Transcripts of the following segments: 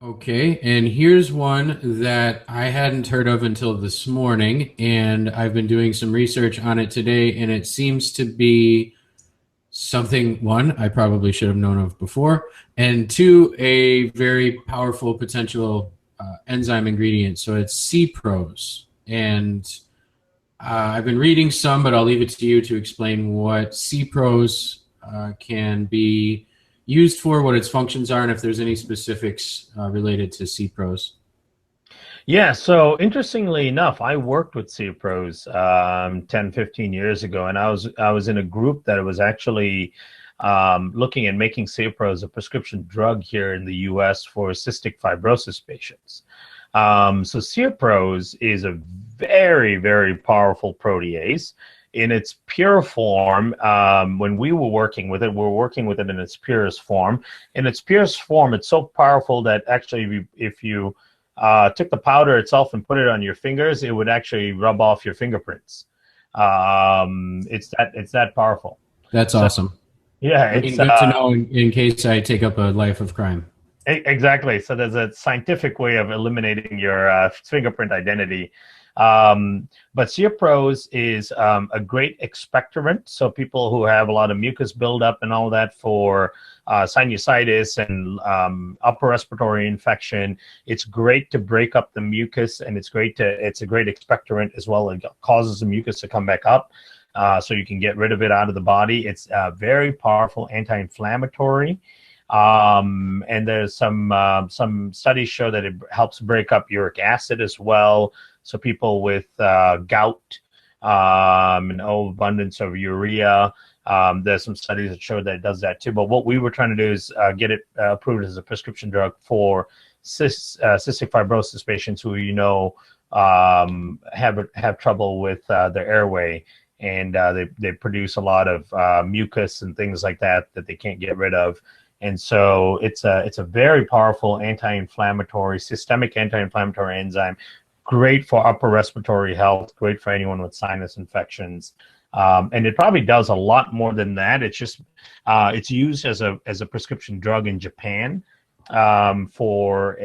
Okay, and here's one that I hadn't heard of until this morning, and I've been doing some research on it today, and it seems to be something, one, I probably should have known of before, and two, a very powerful potential enzyme ingredient. So it's Seaprose. And I've been reading some, but I'll leave it to you to explain what Seaprose can be used for, what its functions are, and if there's any specifics related to Seaprose. Yeah, so interestingly enough, I worked with Seaprose 10, 15 years ago, and I was in a group that was actually looking at making Seaprose a prescription drug here in the US for cystic fibrosis patients. So Seaprose is a very, very powerful protease. In its pure form, when we were working with it, we were working with it in its purest form. In its purest form, it's so powerful that actually if you took the powder itself and put it on your fingers, it would actually rub off your fingerprints. It's that powerful. That's So awesome. yeah, I it's mean, good to know in case I take up a life of crime. exactly. So there's a scientific way of eliminating your fingerprint identity. But Seaprose is a great expectorant. So people who have a lot of mucus buildup and all that for sinusitis and upper respiratory infection, it's great to break up the mucus, and it's a great expectorant as well. It causes the mucus to come back up. So you can get rid of it out of the body. It's very powerful anti-inflammatory. And there's some studies show that it helps break up uric acid as well. So people with gout and overabundance of urea, there's some studies that show that it does that too. But what we were trying to do is get it approved as a prescription drug for cystic fibrosis patients who have trouble with their airway, and they produce a lot of mucus and things like that they can't get rid of. And so it's a very powerful anti-inflammatory, systemic anti-inflammatory enzyme, great for upper respiratory health, great for anyone with sinus infections. And it probably does a lot more than that. It's used as a prescription drug in Japan for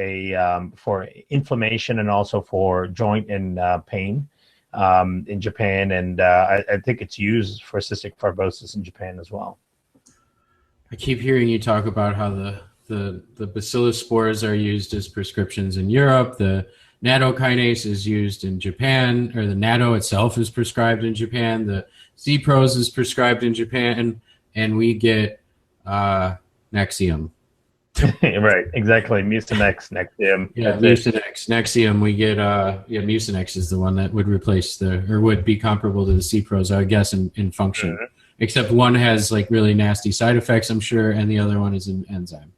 inflammation and also for joint and pain in Japan. And I think it's used for cystic fibrosis in Japan as well. I keep hearing you talk about how the bacillus spores are used as prescriptions in Europe. The nattokinase is used in Japan, or the natto itself is prescribed in Japan. The Seaprose is prescribed in Japan, and we get Nexium. Right, exactly. Mucinex, Nexium. Yeah, Mucinex. Nexium, we get Mucinex is the one that would replace or would be comparable to the Seaprose, I guess, in function. Mhm. Except one has like really nasty side effects, I'm sure, and the other one is an enzyme.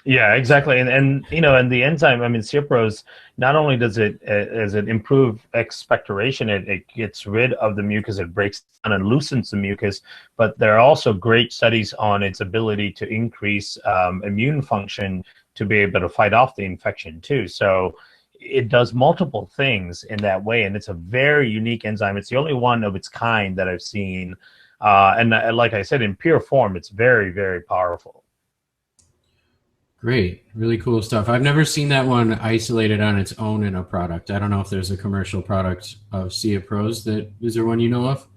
Yeah, exactly. And and the enzyme, I mean, Seaprose, not only does it improve expectoration, it gets rid of the mucus, it breaks down and loosens the mucus, but there are also great studies on its ability to increase immune function to be able to fight off the infection too. So it does multiple things in that way, and it's a very unique enzyme. It's the only one of its kind that I've seen. And like I said, in pure form, it's very, very powerful. Great. Really cool stuff. I've never seen that one isolated on its own in a product. I don't know if there's a commercial product of Seaprose. Is there one you know of?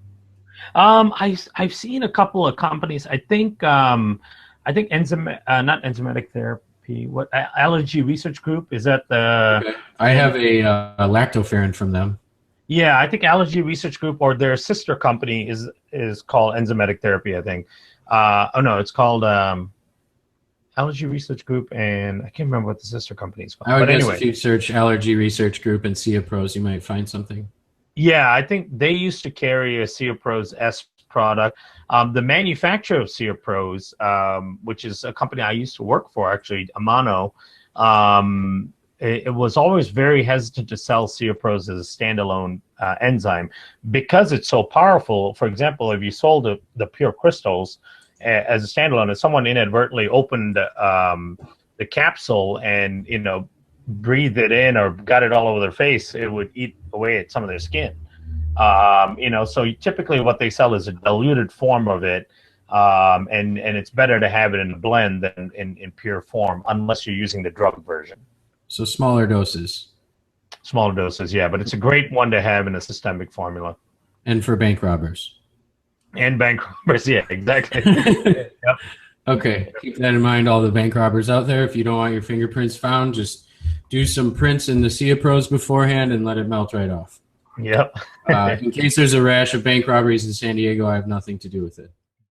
I've seen a couple of companies. I think enzyme, not enzymatic therapy. What allergy research group is that the? Okay. I have a lactoferrin from them. Yeah, I think Allergy Research Group, or their sister company is called Enzymatic Therapy, I think. Oh no, it's called Allergy Research Group, and I can't remember what the sister company is called. I would But guess anyway, if you search Allergy Research Group and Seaprose, you might find something. yeah, I think they used to carry a Seaprose S product. The manufacturer of Seaprose, which is a company I used to work for, actually, Amano, it was always very hesitant to sell Seaprose as a standalone enzyme because it's so powerful. For example, if you sold the pure crystals as a standalone, if someone inadvertently opened the capsule and breathed it in or got it all over their face, it would eat away at some of their skin. So typically what they sell is a diluted form of it, and it's better to have it in a blend than in pure form, unless you're using the drug version. So smaller doses. Small doses, yeah, but it's a great one to have in a systemic formula. And for bank robbers. And bank robbers, yeah, exactly. Yep. Okay, keep that in mind, all the bank robbers out there. If you don't want your fingerprints found, just do some prints in the Seaprose beforehand and let it melt right off. Yep. In case there's a rash of bank robberies in San Diego, I have nothing to do with it.